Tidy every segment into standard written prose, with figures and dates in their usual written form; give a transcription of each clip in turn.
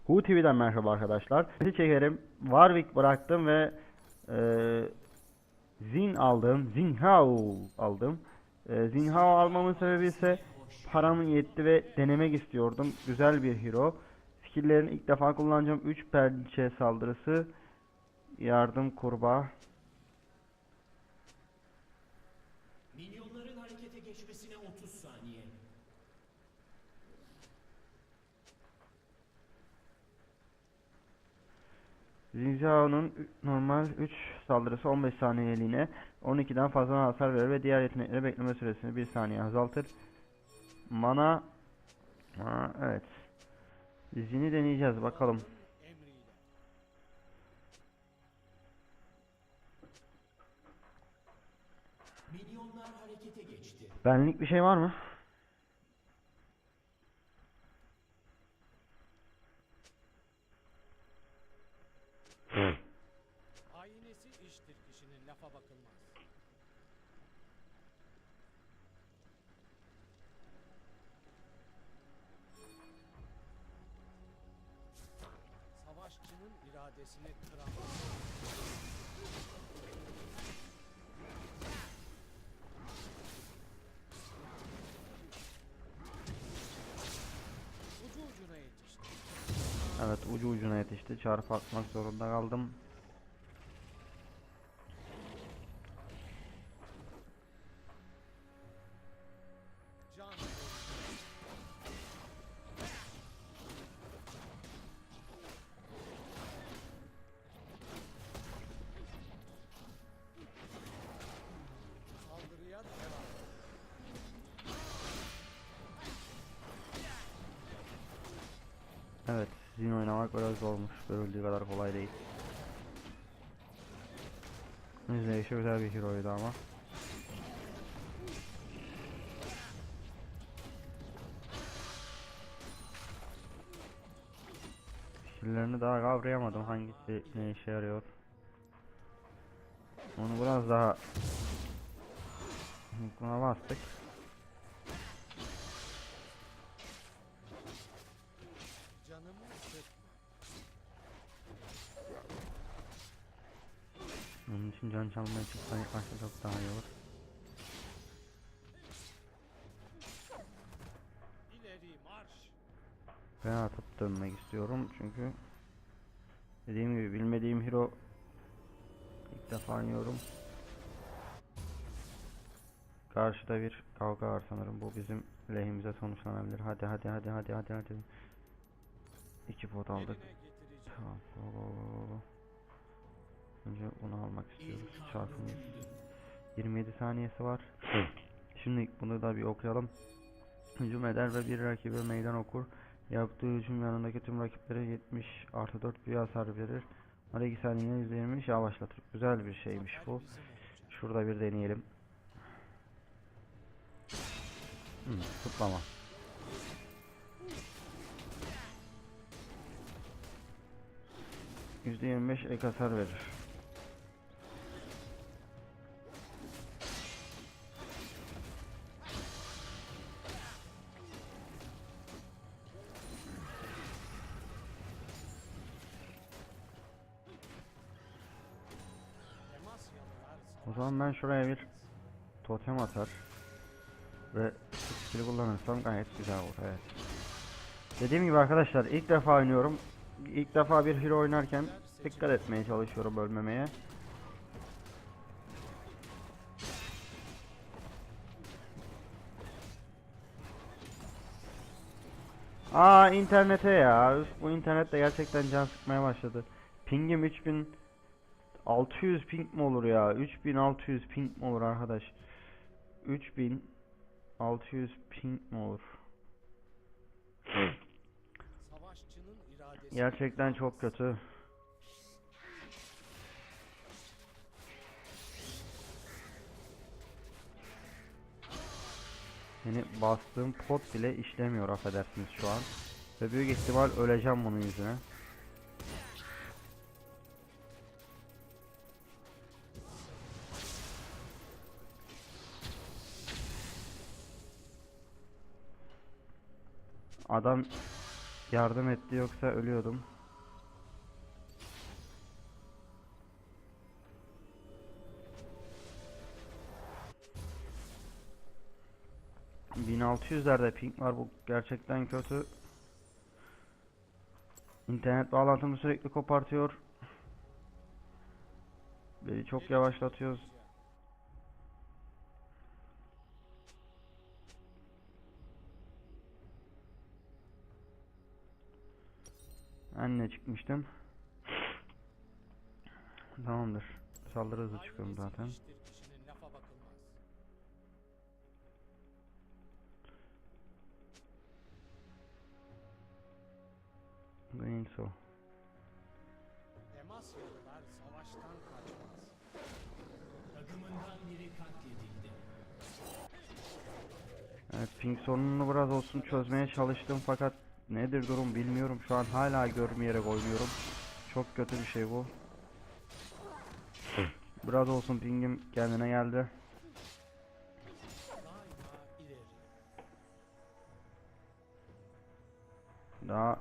Hu TV'den merhaba arkadaşlar. Sizi çekerim. Warwick bıraktım ve Zin aldım. Zinhao aldım. Zinhao almamın sebebi ise paramın yetti ve denemek istiyordum. Güzel bir hero. Skill'lerini ilk defa kullanacağım. 3 pençe saldırısı. Yardım kurbağa. Minyonların harekete geçmesine 30 saniye. Zinhao'nun normal 3 saldırısı 15 saniyeliğine 12'den fazla hasar verir ve diğer yetenekleri bekleme süresini 1 saniye azaltır. Mana evet. Zin'i deneyeceğiz bakalım. Minyonlar harekete geçti. Benlik bir şey var mı? Aynesi iştir kişinin, lafa bakılmaz. Savaşçının iradesini kıramaz. Ucu ucuna yetişti. Evet, ucu ucuna yetişti. Çarpı atmak zorunda kaldım. Can saldırıya devam. Evet, Zin oynamak biraz zormuş. Görüldüğü kadar kolay değil. İzleyişi güzel bir heroydu ama. Skill'lerini daha kavrayamadım. Hangisi ne işe yarıyor. Onu biraz daha buna bastık. Canımı sıkma. Onun için can çalmaya çıksan ilk başta çok daha iyi olur. İleri marş. Ben atıp dönmek istiyorum çünkü dediğim gibi bilmediğim hero ilk defa oynuyorum. Karşıda bir kavga var sanırım. Bu bizim lehimize sonuçlanabilir. Hadi hadi hadi hadi hadi hadi. 2 pot aldık. Eline getireceğim. Tamam. Go. Önce bunu almak istiyoruz. Çarpım 27 saniyesi var. Şimdi bunu da bir okuyalım. Hücum eder ve bir rakibe meydan okur. Yaptığı hücum yanındaki tüm rakiplere 70+4 bir hasar verir. Her 2 saniye %20 yavaşlatır. Güzel bir şeymiş Zafer bu. bizim olacak. Şurada bir deneyelim. Tutlama. %25 ek hasar verir. Demasyalılar O zaman ben şuraya bir totem atar ve skill'i kullanırsam gayet güzel olur. Evet. Dediğim gibi arkadaşlar ilk defa oynuyorum. İlk defa bir hero oynarken dikkat etmeye çalışıyorum ölmemeye. İnternete ya. Üf, bu internet de gerçekten can sıkmaya başladı. Pingim 3600 ping mi olur ya? 3600 ping mi olur arkadaş? 3600 ping mi olur? savaşçının iradesini Gerçekten çok kötü. Yani bastığım pot bile işlemiyor affedersiniz şu an. Ve büyük ihtimal öleceğim bunun yüzüne. Adam yardım etti, yoksa ölüyordum. ...1600'lerde ping var, bu gerçekten kötü. İnternet bağlantımı sürekli kopartıyor. Beni çok yavaşlatıyor. Anne çıkmıştım. Tamamdır. Saldırı hızı çıkıyorum zaten. İştir kişinin lafa bakılmaz. Greenso. Demasyalılar savaştan kaçmaz. Takımından biri katledildi. Evet, ping sorununu biraz olsun çözmeye çalıştım, fakat nedir durum bilmiyorum. Şu an hala görmeyerek oynuyorum. Çok kötü bir şey bu. Biraz olsun pingim kendine geldi. Daima ileri. Daha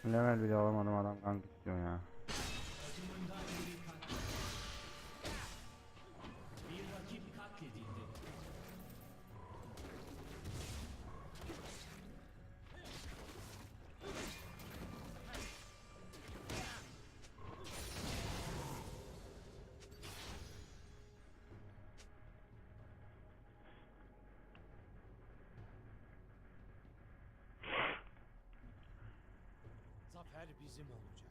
level bile alamadım, adam gank istiyor ya. Takımından biri katledildi. Bir rakip katledildi. Zafer bizim olacak.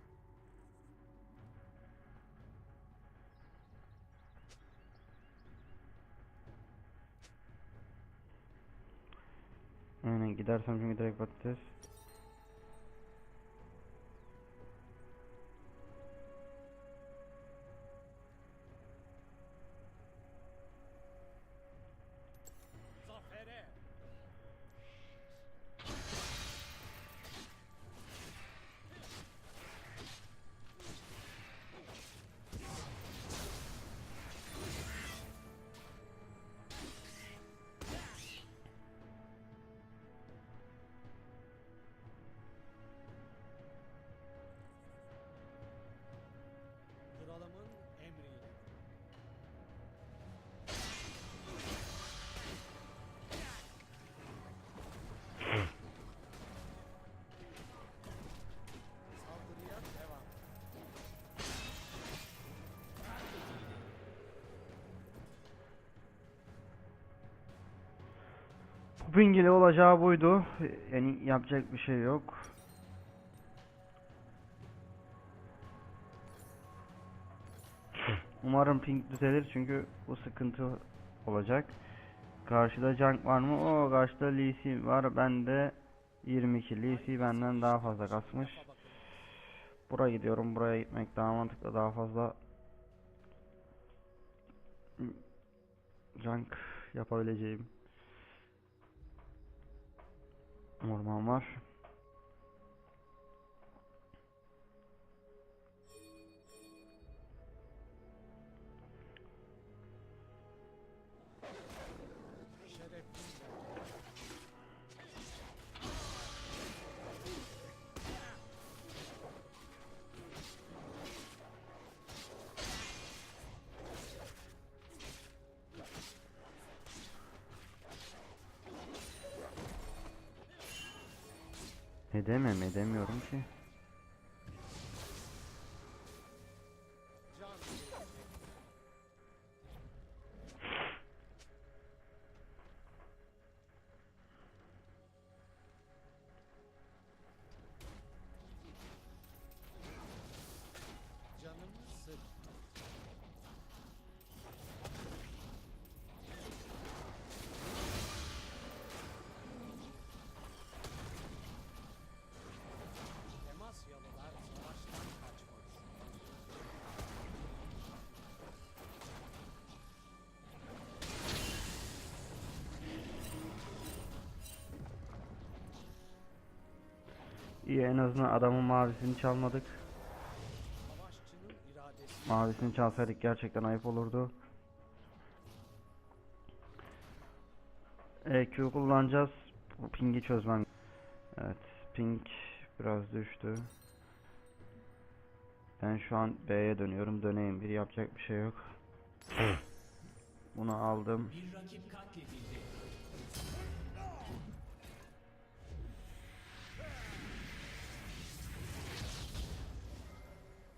Aynen, gidersem çünkü direkt patates. Zafere. Kralımın emriyle. Saldırıya devam. Bu ping ile olacağı buydu. Yani yapacak bir şey yok. Umarım ping düzelir, çünkü bu sıkıntı olacak. Karşıda Junk var mı? O karşıda Lee Sin var. Bende 22. Lee Sin benden daha fazla kasmış. Lafa bakılmaz. Buraya gidiyorum. Buraya gitmek daha mantıklı. Daha fazla Junk yapabileceğim orman var. Şerefliyle. Edemiyorum ki. Can verecek. Canımı sık. Demasyalılar savaştan kaçmaz. İyi, en azından adamın mavisini çalmadık. Savaşçının iradesi. Mavisini çalsaydık gerçekten ayıp olurdu. EQ kullanacağız. Bu pingi çözmem. Evet. Pink biraz düştü. Ben şu an B'ye dönüyorum. Döneyim bir, yapacak bir şey yok. Bunu aldım. Bir rakip katledildi.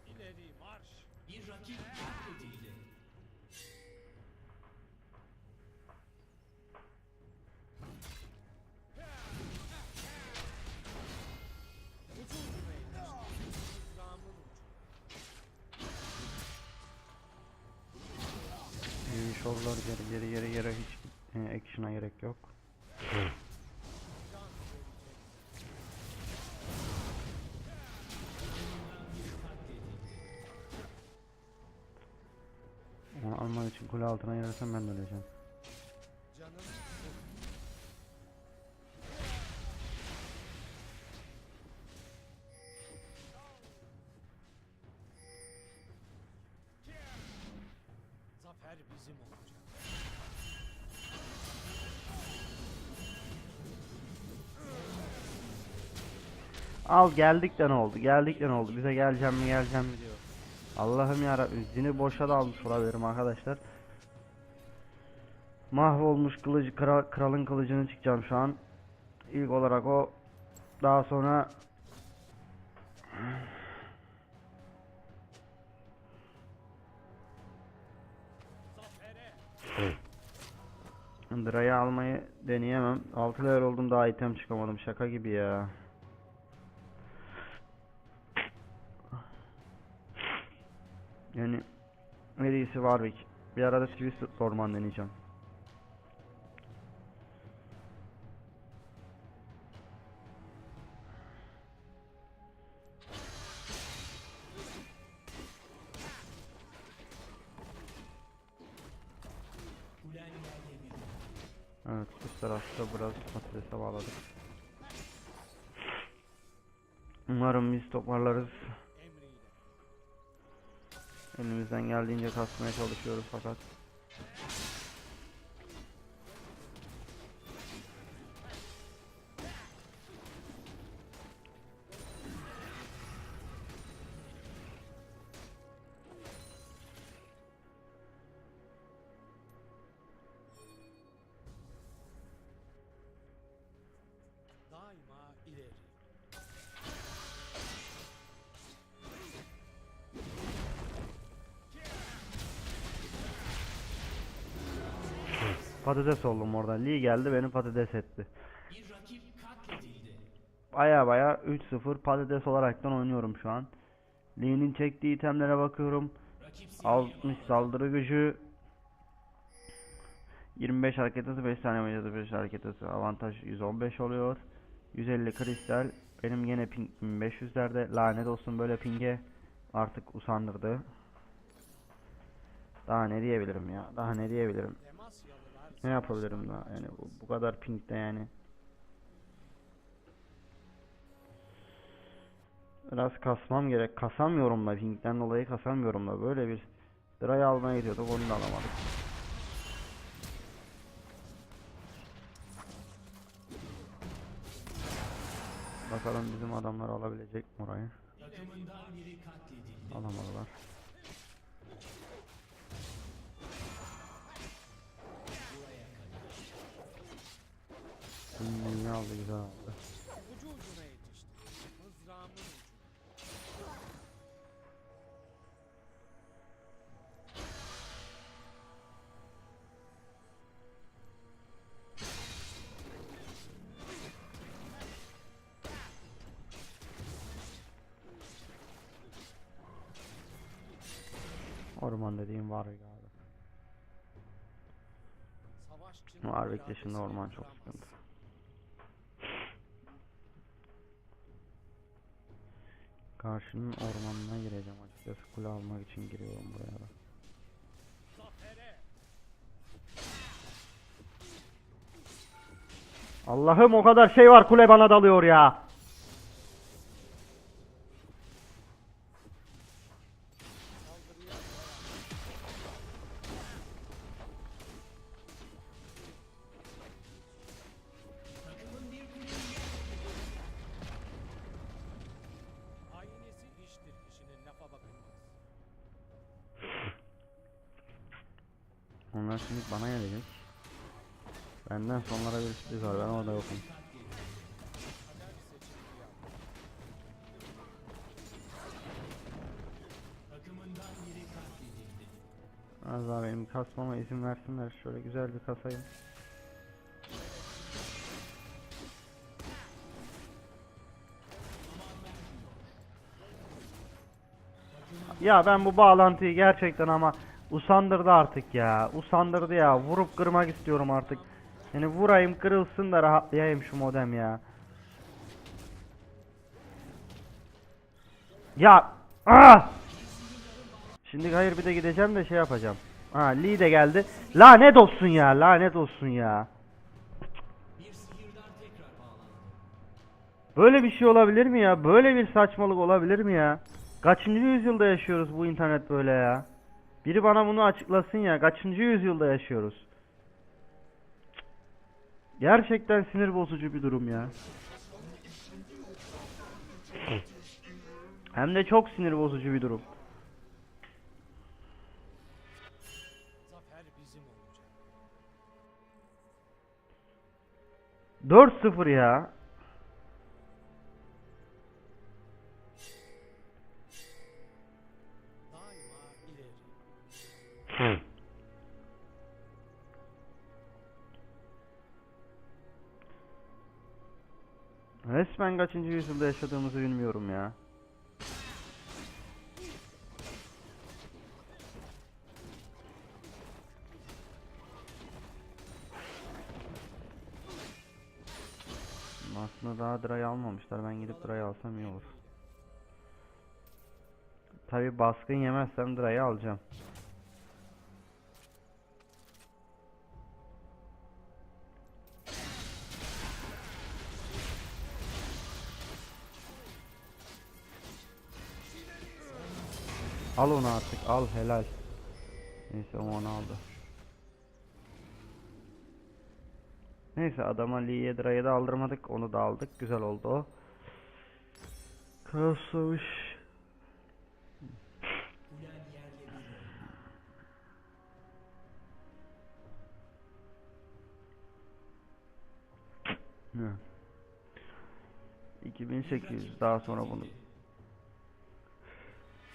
İleri marş. Bir rakip katledildi. Ucuz beyler. Mızrağımın ucu. İyi şovlar, geri hiç action'a gerek yok. Can verecek. Onu almak için kule altına girersem ben de öleceğim. Canım zafer bizim olacak. Al, geldik de ne oldu? Geldik de ne oldu? Bize geleceğim mi diyor. Allah'ım yarabbim, zini boşa da almış olabilirim arkadaşlar. Mahvolmuş kılıcı, kralın kılıcını çıkacağım şu an. İlk olarak o. Daha sonra Zafere. Dra'yı almayı deneyemem. 6 level oldum, daha item çıkamadım. Şaka gibi ya. Yani en iyisi Warwick. Bir arada Twisted Orman deneyeceğim. Kulen yerle bir. Evet, bu tarafta biraz patatese bağladık. Umarım biz toparlarız. Emriyle. Elimizden geldiğince kasmaya çalışıyoruz fakat. Daima ileri. Patates oldum orada. Lee geldi, beni patates etti. Bir rakip katledildi. Baya 3-0 patates olaraktan oynuyorum şu an. Lee'nin çektiği itemlere bakıyorum. Rakip seriye 60 bağladı. saldırı gücü, 25 hareket hızı, 5 saniye boyunca 5 hareket hızı, avantaj 115 oluyor. 150 kristal. Benim yine ping 1500'lerde. Lanet olsun böyle pinge. Artık usandırdı. Daha ne diyebilirim ya? Daha ne diyebilirim? Demasyalılar Ne yapabilirim daha? Yani bu kadar pingde yani. Biraz kasmam gerek. Kasamıyorum da, pingden dolayı kasamıyorum da. Böyle bir Dra'yı almaya gidiyorduk, onu da alamadık. Bakalım bizim adamlar alabilecek mi orayı? Takımından biri katledildi. Alamadılar. İyi aldı, güzel aldı. ucu ucuna yetişti. Mızrağımın ucu. Orman dediğim var ya abi. Savaşçının Warwick dışında iradesini orman çok kıramaz. sıkıntı. Karşının ormanına gireceğim açıkçası. Kule almak için giriyorum buraya da. Zafere. Allah'ım, o kadar şey var, kule bana dalıyor ya. Saldırıya devam. Takımın bir kuleyi Onlar şimdi bana gelecek. Benden sonlara bir sürpriz var. Ben orada yokum. Kader seçimini yaptı. Takımından biri katledildi. Az daha benim kasmama izin versinler. Şöyle güzel bir kasayım. Ya ben bu bağlantıyı gerçekten ama usandırdı artık ya. Usandırdı ya. Vurup kırmak istiyorum artık. Yani vurayım kırılsın da rahatlayayım şu modem ya. Ya! Ah! Şimdi hayır bir de gideceğim de şey yapacağım. Ha Lee de geldi. Lanet olsun ya. Lanet olsun ya. Bir sihirdar tekrar bağlandı. Böyle bir şey olabilir mi ya? Böyle bir saçmalık olabilir mi ya? Kaçıncı yüzyılda yaşıyoruz bu internet böyle ya? Biri bana bunu açıklasın ya. Kaçıncı yüzyılda yaşıyoruz? Gerçekten sinir bozucu bir durum ya. Hem de çok sinir bozucu bir durum. Zafer bizim olacak. 4-0 ya. Daima ileri. Resmen kaçıncı yüzyılda yaşadığımızı bilmiyorum ya. Aslında daha Dra'yı almamışlar. Ben gidip Dra'yı alsam iyi olur. Tabi baskın yemezsem Dra'yı alacağım. Al onu artık, al helal. Neyse o onu aldı. Neyse adama Lee'ye Dra'yı da aldırmadık, onu da aldık. Güzel oldu o. Kaos Savaş. Kulen yerle bir oldu. Hı. 2800 daha sonra bunu.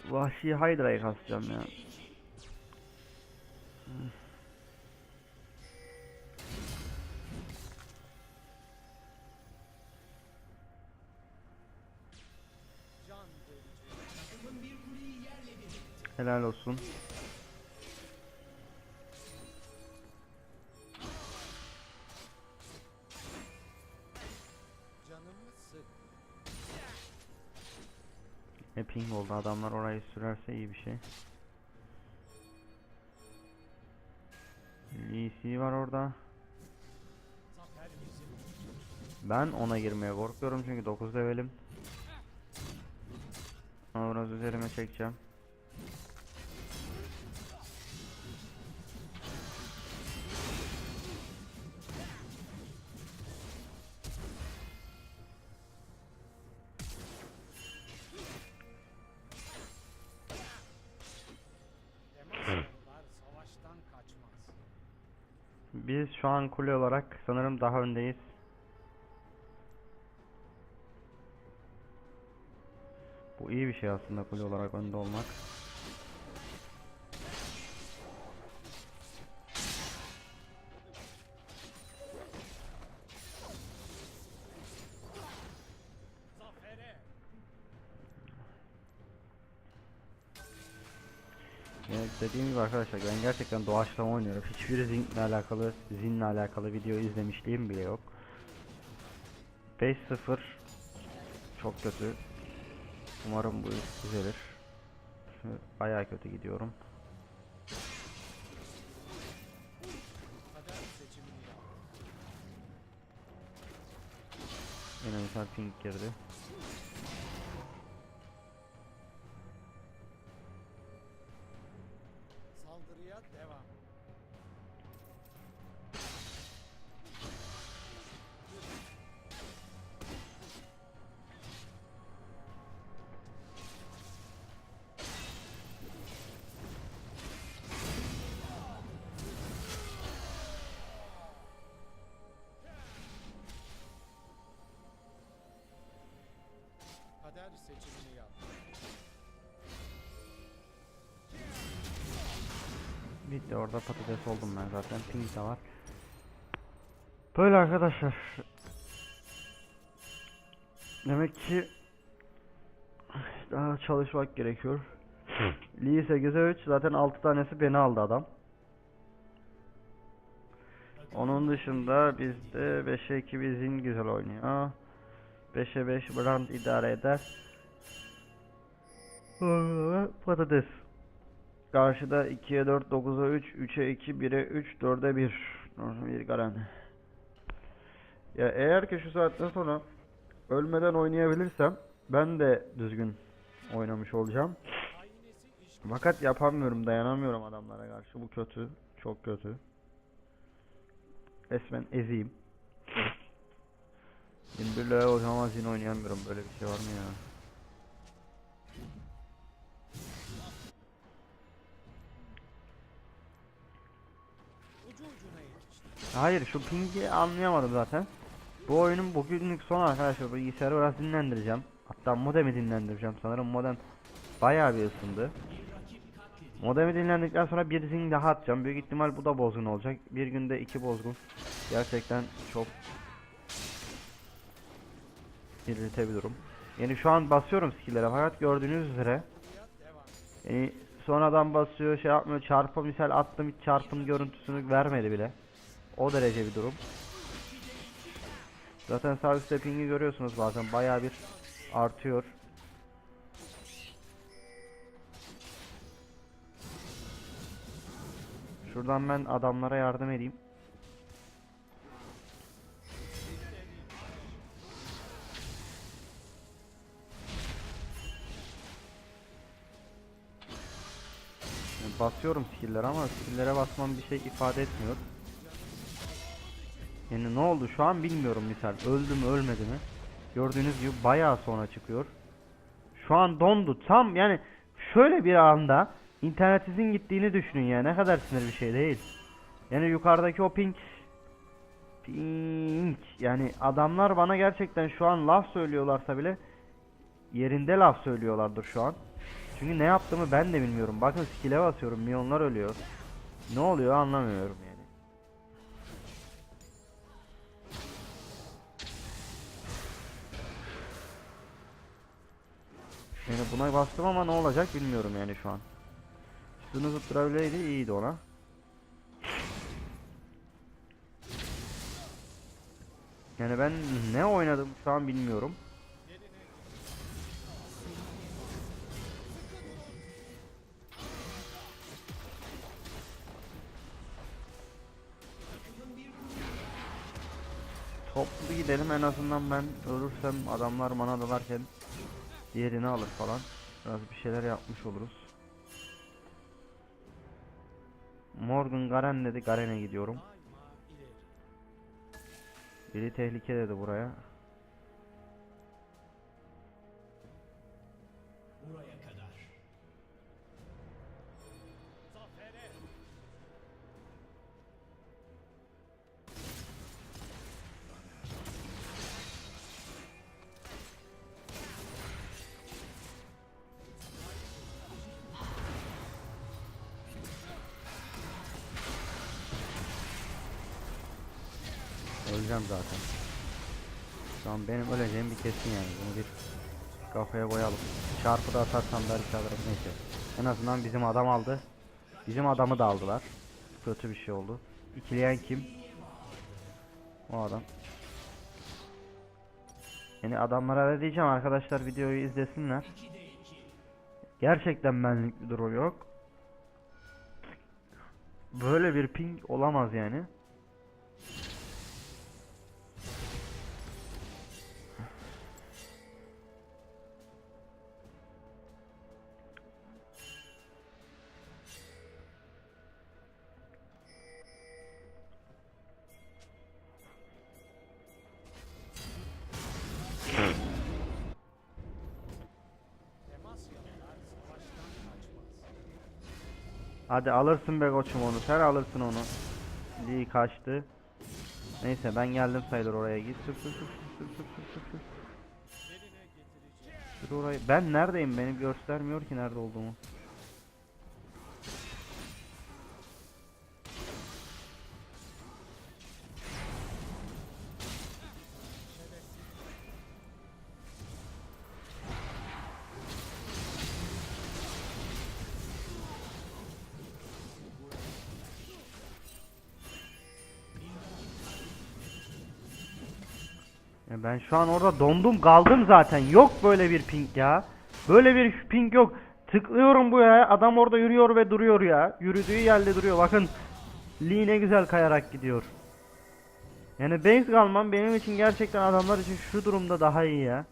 Vahşi Hydra'yı kasacağım ya. Can verici. Takımın bir kuleyi yerle bir etti. Helal olsun. Canımı sık. Ping oldu, adamlar orayı sürerse iyi bir şey. Lee Sin var orada. Zafer bizim olacak. Ben ona girmeye korkuyorum çünkü 9 levelim. Ama biraz üzerime çekeceğim. Demasyonlar savaştan kaçmaz. Biz şu an kule olarak sanırım daha öndeyiz. Bu iyi bir şey aslında, kule olarak önde olmak. Zafere. Yani dediğim gibi arkadaşlar, ben gerçekten doğaçlama oynuyorum. Hiçbir zinle alakalı video izlemişliğim bile yok. 5-0 çok kötü. Umarım bu iş düzelir. Bayağı kötü gidiyorum. Kader seçimini yaptı. Yine mesela ping girdi. Saldırıya devam. seçimini yap. Bitti, orada patates oldum ben zaten. Ping de var. Böyle arkadaşlar. Demek ki daha çalışmak gerekiyor. Lee 8'e 3, zaten 6 tanesi beni aldı adam. Onun dışında bizde 5'e 2 bizim güzel oynuyor. 5'e 5 Brand idare eder. Patates. Karşıda 2'ye 4, 9'a 3, 3'e 2, 1'e 3, 4'e 1. 1 Garen. Ya eğer ki şu saatten sonra ölmeden oynayabilirsem ben de düzgün oynamış olacağım. Aynesi iş Fakat yapamıyorum, dayanamıyorum adamlara karşı. Bu kötü, çok kötü. Resmen eziyim. 21 lira hocam yine oynayamıyorum, böyle bir şey var mı ya? ucu ucuna yetişti. Hayır, şu pingi anlayamadım zaten. Bu oyunun bugünlük son arkadaşlar, bilgisayarı biraz dinlendireceğim. Hatta modemi dinlendireceğim, sanırım modem bayağı bir ısındı. Modemi dinlendikten sonra bir zing daha atacağım. Büyük ihtimal bu da bozgun olacak. Bir günde 2 bozgun. Gerçekten çok irrite bir durum. Yani şu an basıyorum skill'lere fakat gördüğünüz üzere yani sonradan basıyor, şey yapmıyor. Çarpı misal attım, hiç çarpım görüntüsünü vermedi bile. O derece bir durum. Zaten sağ üstte ping'i görüyorsunuz, bazen bayağı bir artıyor. Şuradan ben adamlara yardım edeyim. Yani basıyorum skill'lere ama skill'lere basmam bir şey ifade etmiyor. Yani ne oldu şu an bilmiyorum misal. Öldü mü ölmedi mi? Gördüğünüz gibi bayağı sonra çıkıyor. Şu an dondu. Tam yani şöyle bir anda internetinizin gittiğini düşünün ya. Ne kadar sinir bir şey değil. Yani yukarıdaki o ping yani adamlar bana gerçekten şu an laf söylüyorlarsa bile yerinde laf söylüyorlardır şu an. Çünkü ne yaptığımı ben de bilmiyorum. Bakın skill'e basıyorum, milyonlar ölüyor. Ne oluyor anlamıyorum yani. Yani buna bastım ama ne olacak bilmiyorum yani şu an. Üstünü tutturabileydi, iyiydi ona. Yani ben ne oynadım şu an bilmiyorum. Toplu gidelim, en azından ben ölürsem adamlar bana dalarken diğerini alır falan. Biraz bir şeyler yapmış oluruz. Morgan Garen dedi, Garen'e gidiyorum. Daima ileri. Biri tehlike dedi buraya. Buraya kadar. Zafere. Öleceğim zaten. Şu an benim öleceğim bir kesin yani. Bunu bir kafaya koyalım. Çarpı da atarsam belki alırım, neyse. En azından bizim adam aldı. Bizim adamı da aldılar. Kötü bir şey oldu. İkileyen kim? O adam. Yani adamlara da diyeceğim arkadaşlar, videoyu izlesinler. Gerçekten benlik bir durum yok. Böyle bir ping olamaz yani. Demasyalılar savaştan kaçmaz. Hadi alırsın be koçum onu. Sen alırsın onu. Lee kaçtı. Neyse ben geldim sayılır oraya. Git sür sür sür sür sür sür sür sür. Yerine getireceğim. Sür Şurayı ben neredeyim? Beni göstermiyor ki nerede olduğumu. Ya ben şu an orada dondum kaldım zaten. Yok böyle bir ping ya. Böyle bir ping yok. Tıklıyorum bu ya. Adam orada yürüyor ve duruyor ya. Yürüdüğü yerde duruyor. Bakın. Lee ne güzel kayarak gidiyor. Yani base kalmam benim için gerçekten adamlar için şu durumda daha iyi ya.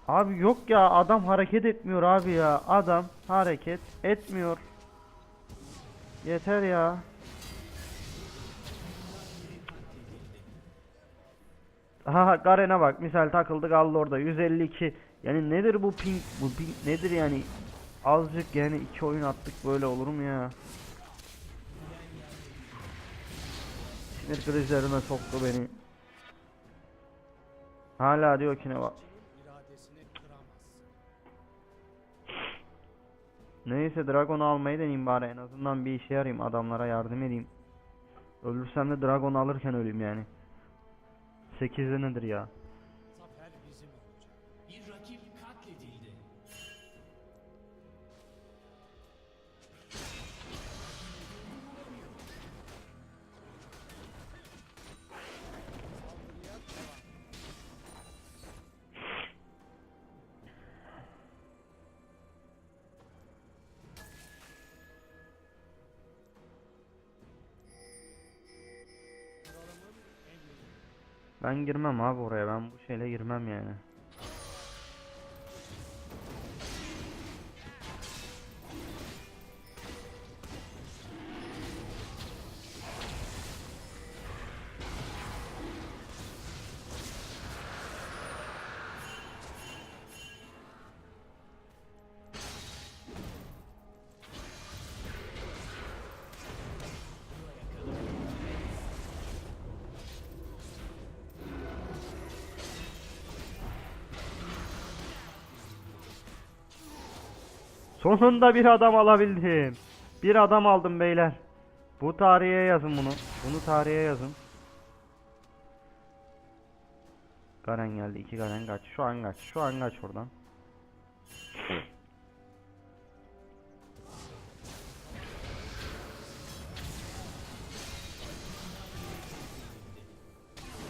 Abi yok ya, adam hareket etmiyor abi ya. Adam hareket etmiyor. Yeter ya. Aha Garen'e bak misal takıldı kaldı orada 152. Yani nedir bu ping? Bu ping nedir yani? Azıcık yani 2 oyun attık, böyle olur mu ya? Sinir krizlerine soktu beni. Hala diyor ki ne bak. İradesini kıramazsın. Neyse Dragon'u almayı deneyeyim bari, en azından bir işe yarayayım, adamlara yardım edeyim. Ölürsem de Dragon'u alırken öleyim yani. 8'de nedir ya? Zafer bizim olacak. Bir rakip katledildi. Saldırıya devam. Kralımın emri. Ben girmem abi oraya, ben bu şeyle girmem yani. Sonunda bir adam alabildim. Bir adam aldım beyler. Bu tarihe yazın bunu. Bunu tarihe yazın. Garen geldi. 2 Garen kaç. Şu an kaç. Şu an kaç oradan.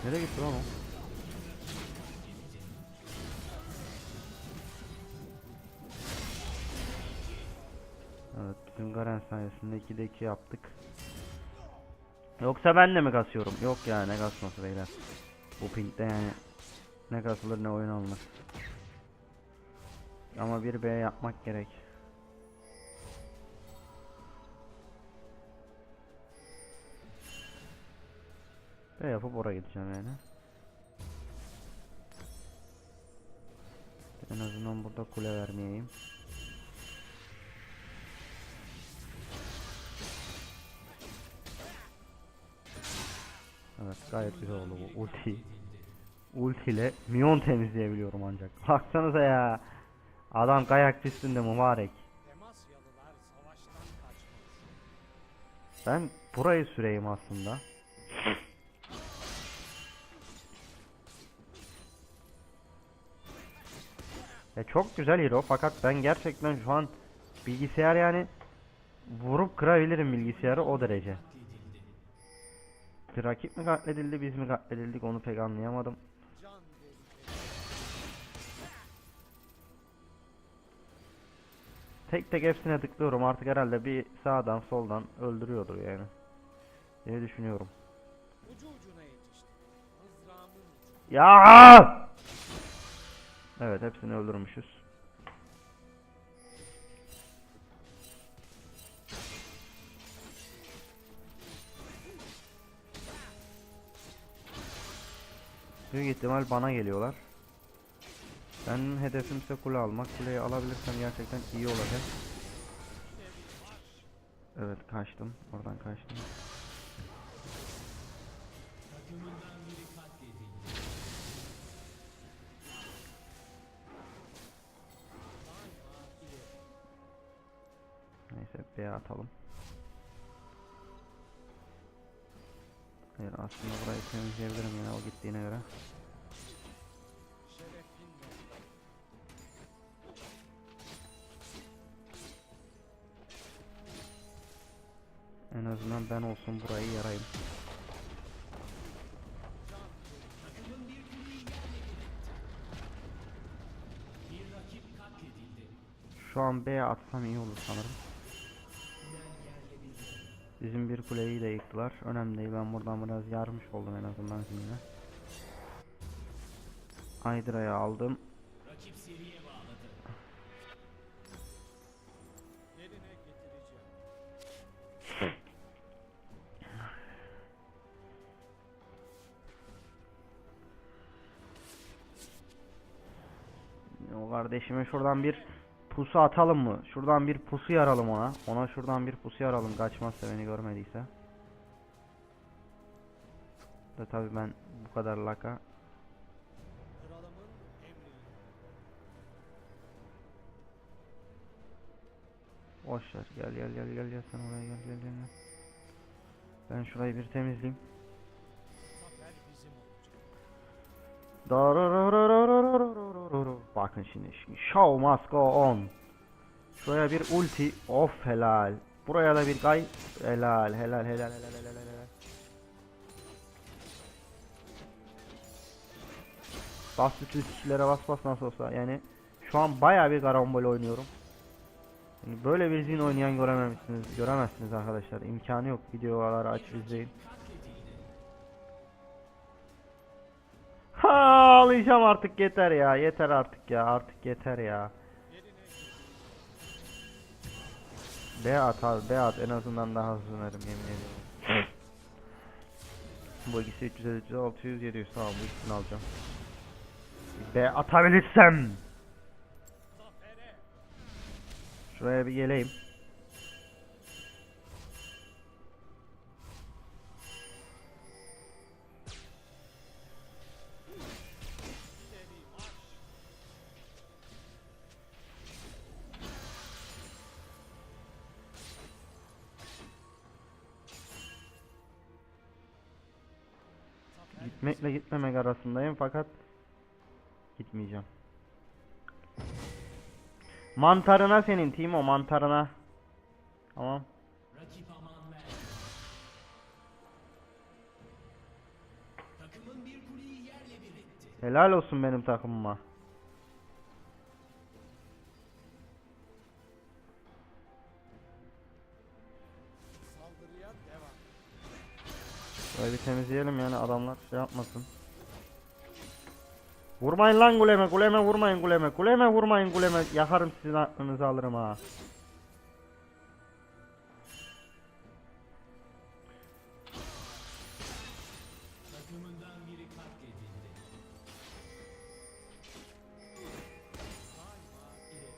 Nereye gitti lan o? Evet, bizim Garen sayesinde 2'de 2 yaptık. Yoksa ben de mi kasıyorum? Yok ya, ne kasması beyler. Bu pingde yani ne kasılır ne oyun alınır. Ama bir B yapmak gerek. B yapıp oraya gideceğim yani. En azından burada kule vermeyeyim. Evet, gayet güzel oldu bu ulti. Ulti ile minyon temizleyebiliyorum ancak. Baksanıza ya. Adam kayak pistinde mübarek. Demasyalılar savaştan kaçmaz. Ben burayı süreyim aslında. Ya çok güzel hero, fakat ben gerçekten şu an bilgisayar yani vurup kırabilirim bilgisayarı, o derece. Rakip mi katledildi, biz mi katledildik, onu pek anlayamadım. Can verecek. Tek tek hepsine tıklıyorum artık, herhalde bir sağdan soldan öldürüyordur yani diye düşünüyorum. Ucu ucuna yetişti. Mızrağımın ucu. Ya! Evet, hepsini öldürmüşüz. Büyük ihtimal bana geliyorlar. Benim hedefim ise kule almak. Kuleyi alabilirsem gerçekten iyi olacak. Evet, kaçtım. Oradan kaçtım. Takımından biri katledildi. Neyse B atalım. Hayır, aslında burayı temizleyebilirim yine o gittiğine göre. Şerefinle. En azından ben olsun burayı yarayım. Takımın bir kuleyi yerle bir etti. Bir rakip katledildi. Şu an B'ye atsam iyi olur sanırım. Bizim bir kuleyi de yıktılar. Önemli değil, ben buradan biraz yarmış oldum en azından şimdi. Hydra'yı aldım. Rakip seriye bağladı. Yerine getireceğim. O kardeşime şuradan bir pusu atalım mı? Şuradan bir pusu yaralım ona. Ona şuradan bir pusu yaralım, kaçmazsa, beni görmediyse. Da tabii ben bu kadar laka. Kralımın emriyle. Boşver, gel gel gel gel gel, sen oraya gel gel gel. Gel. Ben şurayı bir temizleyeyim. Zafer bizim olacak. Bakın şimdi show must go on. Şuraya bir ulti, of helal. Buraya da bir gay, helal helal helal helal helal helal. Bas bütün kişilere bas nasıl olsa, yani şu an bayağı bir karambol oynuyorum. Yani böyle bir zin oynayan göremezsiniz arkadaşlar, imkanı yok. Videoları açıp izleyin. Ha, ağlayacağım artık, yeter ya, yeter artık ya, artık yeter ya. Yerine getireceğim. B at abi, B at, en azından daha hızlı yemin ediyorum. Bu ikisi 300, 600, 700, tamam, bu ikisini alacağım. B atabilirsem. Zafere. Şuraya bir geleyim. İleri marş. Zafer Gitmekle gitmemek arasındayım, fakat gitmeyeceğim. Mantarına senin Timo, mantarına. Tamam. Rakip aman ver. Takımın bir kuleyi yerle bir etti. Helal olsun benim takımıma. saldırıya devam. Şöyle bir temizleyelim, yani adamlar şey yapmasın. Vurmayın lan kuleme, kuleme vurmayın, kuleme, kuleme vurmayın, kuleme, yakarım, sizin aklınızı alırım ha. Takımından biri katledildi. Daima ileri.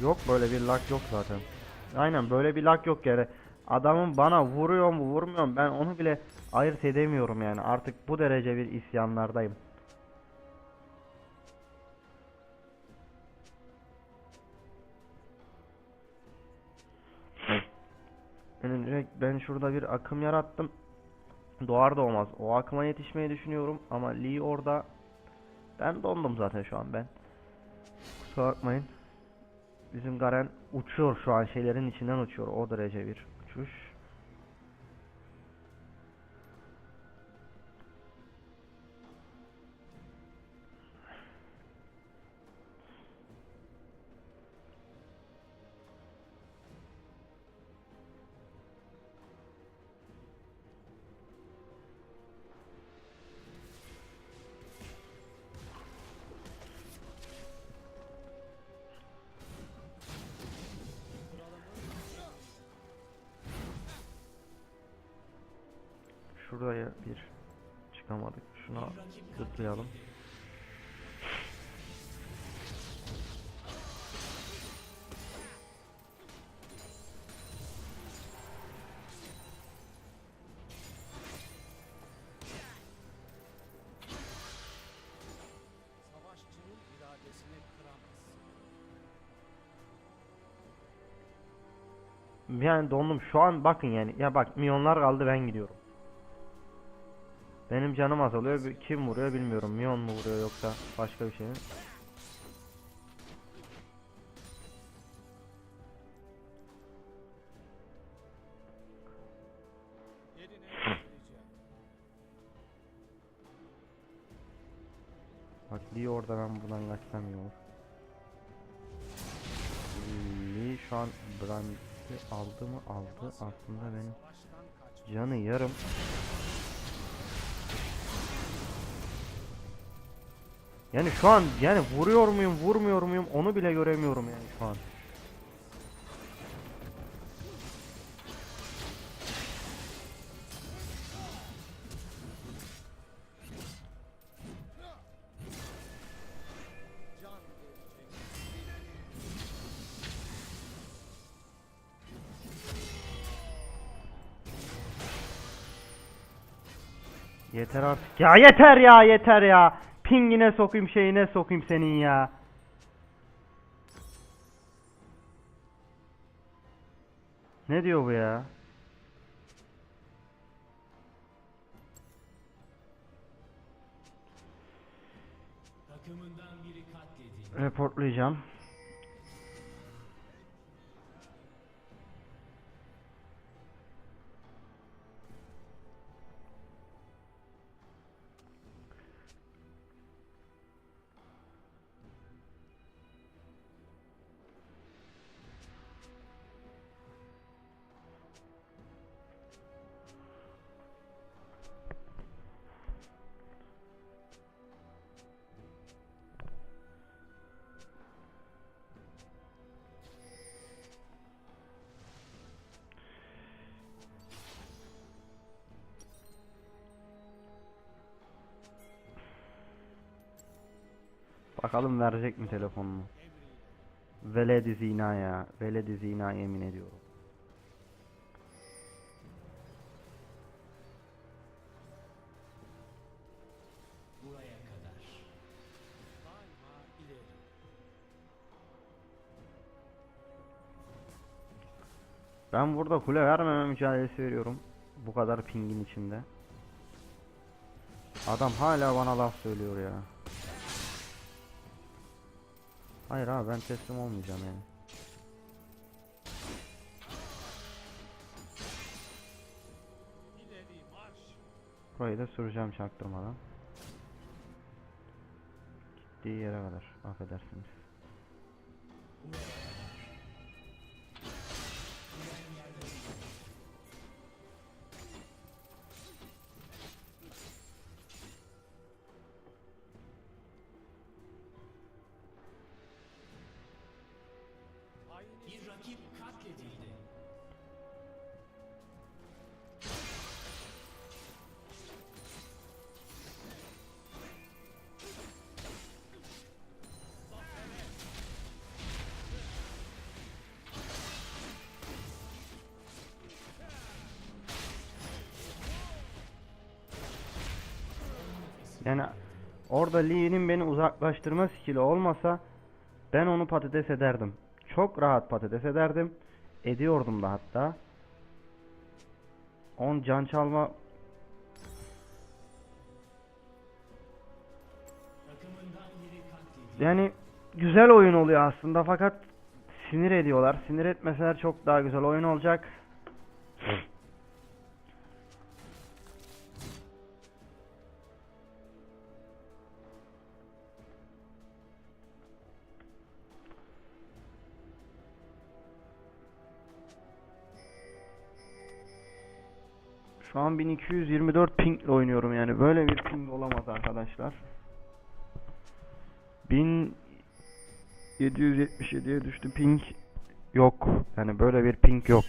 Yok, böyle bir lag yok zaten. Aynen, böyle bir lag yok yani. Adamın bana vuruyor mu vurmuyor mu, ben onu bile ayırt edemiyorum yani. Artık bu derece bir isyanlardayım. Yani direkt ben şurada bir akım yarattım. Doğar doğmaz o akıma yetişmeyi düşünüyorum ama Lee orada. Ben dondum zaten şu an ben. Kusura bakmayın. Bizim Garen uçuyor şu an, şeylerin içinden uçuyor, o derece bir uçuş. Şuraya bir çıkamadık. Şuna zıplayalım. yani dondum şu an, bakın yani. Ya bak, milyonlar kaldı, ben gidiyorum. Benim canım azalıyor. Kim vuruyor bilmiyorum. Miyon mu vuruyor yoksa başka bir şey mi? Yerine getireceğim. Bak Lee orada, ben buradan kaçsam iyi olur. Lee şu an Brand'i aldı mı? Aldı. Aslında benim Savaştan kaçmak. canı yarım. Yani şu an yani vuruyor muyum vurmuyor muyum onu bile göremiyorum yani şu an. Can verecek. Yeter artık ya, yeter ya, yeter ya. Pingine sokayım, şeyine sokayım senin ya. Ne diyor bu ya? Takımından biri katledildi. Reportlayacağım. Bakalım verecek mi telefonunu? Veledi zina ya. Veledi zina, yemin ediyorum. Buraya kadar. Daima ileri. Ben burada kule vermeme mücadelesi veriyorum. Bu kadar pingin içinde. Adam hala bana laf söylüyor ya. Hayır abi, ben teslim olmayacağım yani. İleri marş. Burayı da süreceğim çaktırmadan. Gittiği yere kadar, affedersiniz. Bir rakip katledildi. Yani orada Lee'nin beni uzaklaştırma skill'i olmasa ben onu patates ederdim. Çok rahat patates ederdim. Ediyordum da hatta. 10 can çalma. Takımından biri katledildi. Yani güzel oyun oluyor aslında, fakat sinir ediyorlar. Sinir etmeseler çok daha güzel oyun olacak. Şu an 1224 pingle oynuyorum, yani böyle bir ping olamaz arkadaşlar. 1777'ye düştü ping. Yok yani, böyle bir ping yok.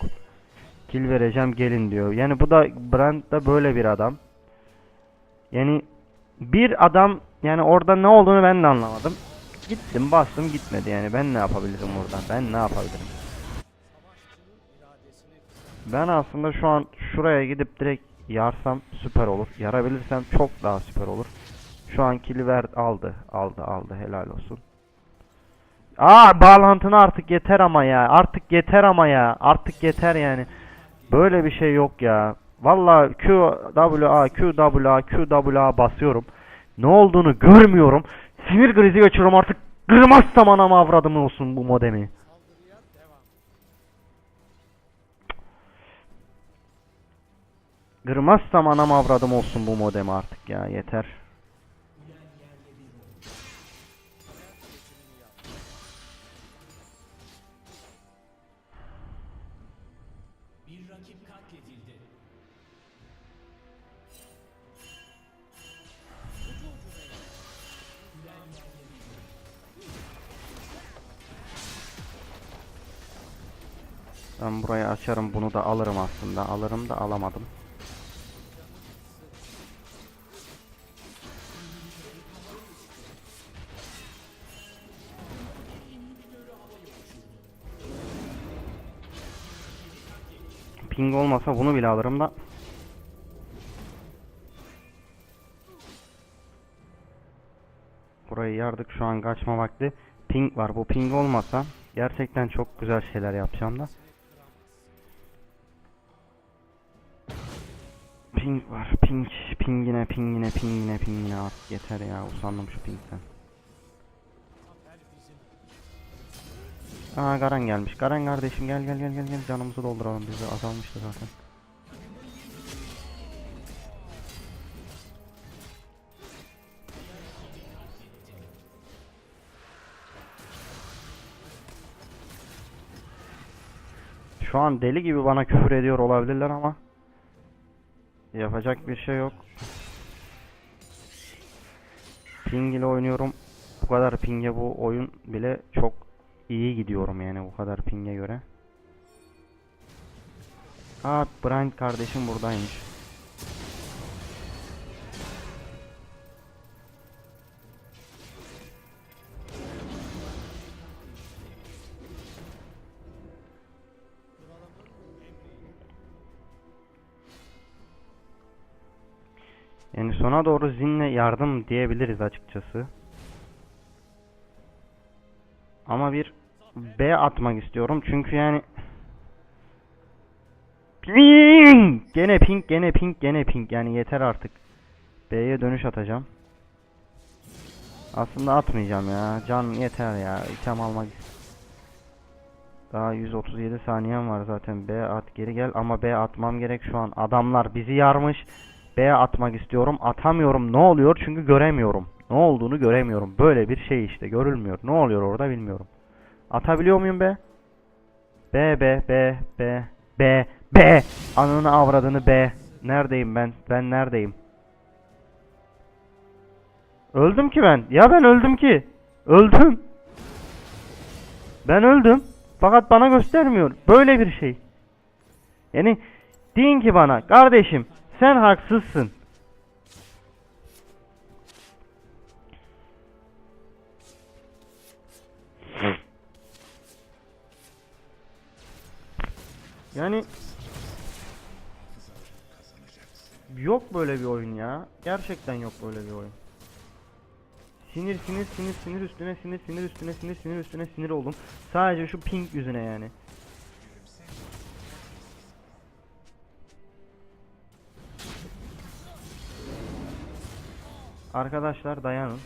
Kill vereceğim gelin diyor. Yani bu da, Brand da böyle bir adam. Yani bir adam, yani orada ne olduğunu ben de anlamadım. Gittim bastım, gitmedi yani. Ben ne yapabilirim orada? Ben ne yapabilirim? Savaşçının iradesini Ben aslında şu an şuraya gidip direkt yarsam süper olur. Yarabilirsem çok daha süper olur. Şu an kill'i aldı. Aldı helal olsun. Bağlantını artık yeter ama ya. Artık yeter ama ya. Artık yeter yani. Böyle bir şey yok ya. Vallahi QWA basıyorum. Ne olduğunu görmüyorum. Sinir krizi geçiriyorum artık. Kırmazsam anam avradım olsun bu modemi. Saldırıya devam. Kırmazsam anam avradım olsun bu modemi artık ya. Yeter. Seçimini yap. Bir rakip katledildi. Ucu ucuna yap. Ben burayı açarım, bunu da alırım aslında. Alırım da alamadım. Ping olmasa bunu bile alırım da. Burayı yardık, şu an kaçma vakti. Ping var, bu ping olmasa gerçekten çok güzel şeyler yapacağım da. Ping var, pingine artık yeter ya, usandım şu pingden. Zafer bizim. Garen gelmiş. Garen kardeşim, gel canımızı dolduralım, bizi azalmıştı zaten. Şu an deli gibi bana küfür ediyor olabilirler ama yapacak bir şey yok. Ping ile oynuyorum. Bu kadar ping'e bu oyun bile çok iyi gidiyorum yani, bu kadar ping'e göre. Brian kardeşim buradaymış. Kralımın emri. Yani sona doğru Zin'le yardım diyebiliriz açıkçası. Ama bir B atmak istiyorum çünkü yani ping! Gene ping yani yeter artık. B'ye dönüş atacağım. Aslında atmayacağım ya. Can yeter ya. İtem almak. Daha 137 saniyem var zaten. B at, geri gel ama B atmam gerek şu an. Adamlar bizi yarmış. B atmak istiyorum. Atamıyorum. Ne oluyor? Çünkü göremiyorum. Ne olduğunu göremiyorum. Böyle bir şey işte. Görülmüyor. Ne oluyor orada bilmiyorum. Atabiliyor muyum be? B. Ananı avradını B. Neredeyim ben? Ben neredeyim? Öldüm ki ben. Ya ben öldüm ki. Öldüm. Ben öldüm. Fakat bana göstermiyor. Böyle bir şey. Yani deyin ki bana, kardeşim sen haksızsın. Yani yok böyle bir oyun ya. Gerçekten yok böyle bir oyun. Sinir üstüne sinir oldum. Sadece şu ping yüzüne yani. Arkadaşlar dayanın.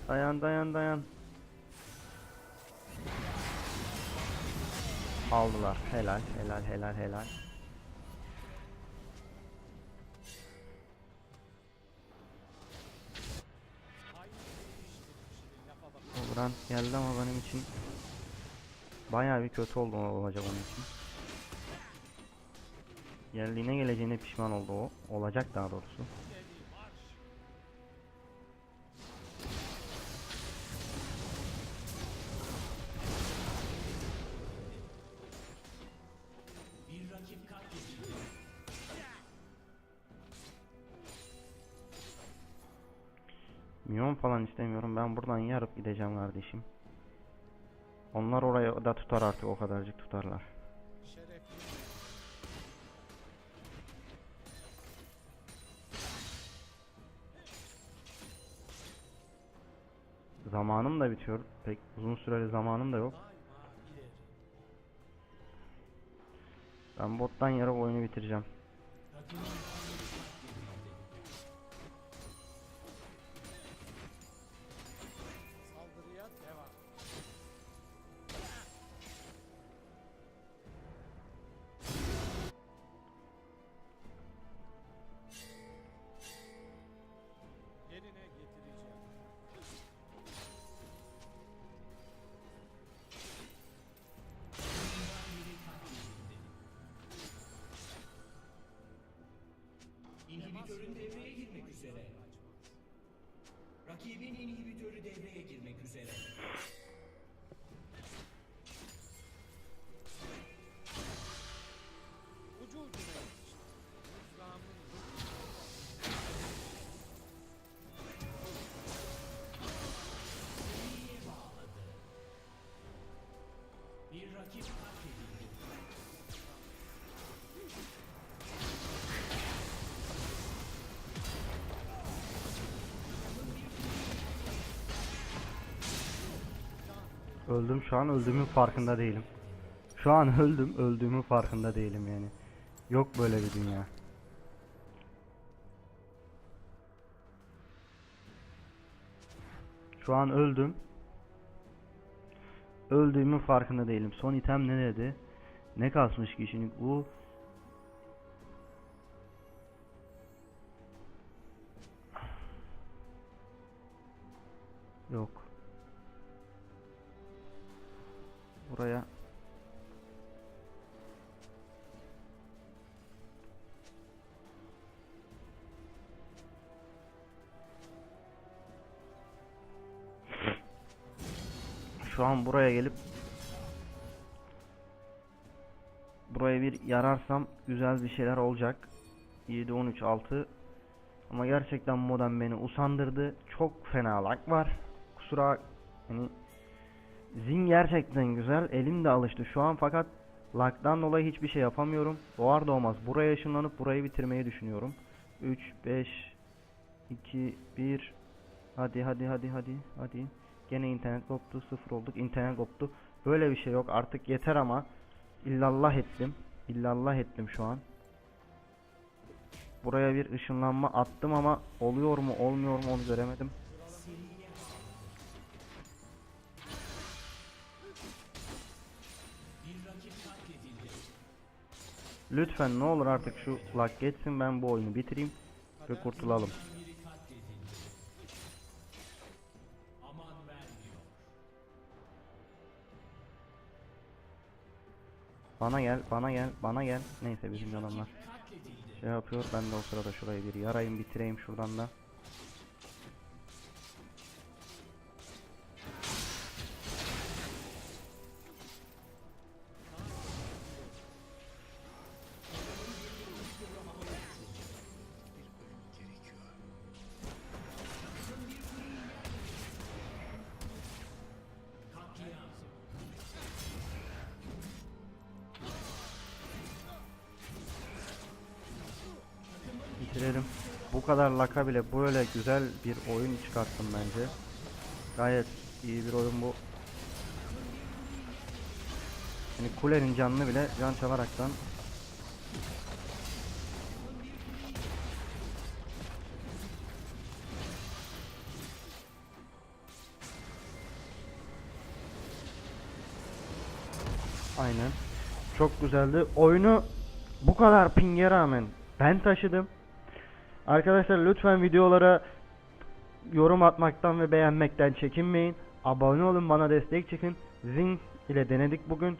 Dayan. Aldılar. Helal. Aynı iştir kişinin lafa bakılmaz. Valorant geldi ama benim için bayağı bir kötü oldu olacak onun için. Geldiğine geleceğine pişman oldu o. Olacak daha doğrusu. Deli marş. Bir rakip katledildi. Milyon falan istemiyorum. Ben buradan yarıp gideceğim kardeşim. Onlar oraya da tutar artık, o kadarcık tutarlar. Şerefli. zamanım da bitiyor. Pek uzun süreli zamanım da yok. Daima ileri. Ben bottan yere oyunu bitireceğim. Saldırıya devam. Yerine getireceğim. İnhibitörün devreye girmek üzere. Rakibin inhibitörü devreye girmek üzere. Ucu ucuna yetişti. Mızrağımın Seriye bağladı. Bir rakip katledildi. Öldüm, şu an öldüğümün farkında değilim. Şu an öldüm, öldüğümün farkında değilim yani. Yok böyle bir dünya. Şu an öldüm. Öldüğümün farkında değilim. Son item ne dedi? Ne kasmış kişinin bu? Yok. Buraya şu an buraya gelip buraya bir yararsam güzel bir şeyler olacak. 7 13 6 ama gerçekten modem beni usandırdı. Çok fena lag var. Kusura hani Zin gerçekten güzel. Elim de alıştı şu an fakat lag'dan dolayı hiçbir şey yapamıyorum. Doğar doğmaz buraya ışınlanıp burayı bitirmeyi düşünüyorum. 3 5 2 1 hadi hadi hadi hadi hadi. Gene internet koptu, sıfır olduk. İnternet koptu. Böyle bir şey yok. Artık yeter ama illallah ettim. İllallah ettim şu an. Buraya bir ışınlanma attım ama oluyor mu olmuyor mu onu göremedim. Seriye bağladı. Bir rakip katledildi. Lütfen ne olur artık şu lag geçsin, ben bu oyunu bitireyim ve kurtulalım. Biri katledildi. Aman vermiyor. Bana gel, bana gel, bana gel. Neyse bizim adamlar Katledildi. şey yapıyor. Ben de o sırada şurayı bir yarayım, bitireyim şuradan da. Katliam. Bitirelim. Bu kadar laka bile böyle güzel bir oyun çıkarttım bence. Gayet iyi bir oyun bu. Yani kulenin canını bile can çalaraktan aynen. Çok güzeldi. Oyunu bu kadar ping'e rağmen ben taşıdım. Arkadaşlar lütfen videolara yorum atmaktan ve beğenmekten çekinmeyin. Abone olun, bana destek çıkın. Zing ile denedik bugün.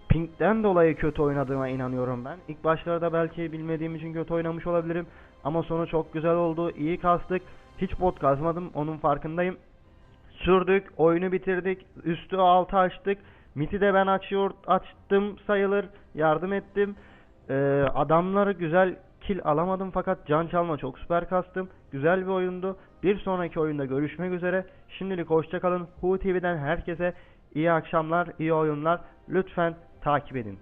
Ping'den dolayı kötü oynadığıma inanıyorum ben. İlk başlarda belki bilmediğim için kötü oynamış olabilirim. Ama sonu çok güzel oldu. İyi kastık. Hiç bot kazmadım. Onun farkındayım. Sürdük. Oyunu bitirdik. Üstü altı açtık. Mid'i de ben açtım sayılır. Yardım ettim. Adamları güzel kill alamadım fakat can çalma çok süper kastım. Güzel bir oyundu. Bir sonraki oyunda görüşmek üzere. Şimdilik hoşça kalın. Hu TV'den herkese iyi akşamlar, iyi oyunlar. Lütfen takip edin.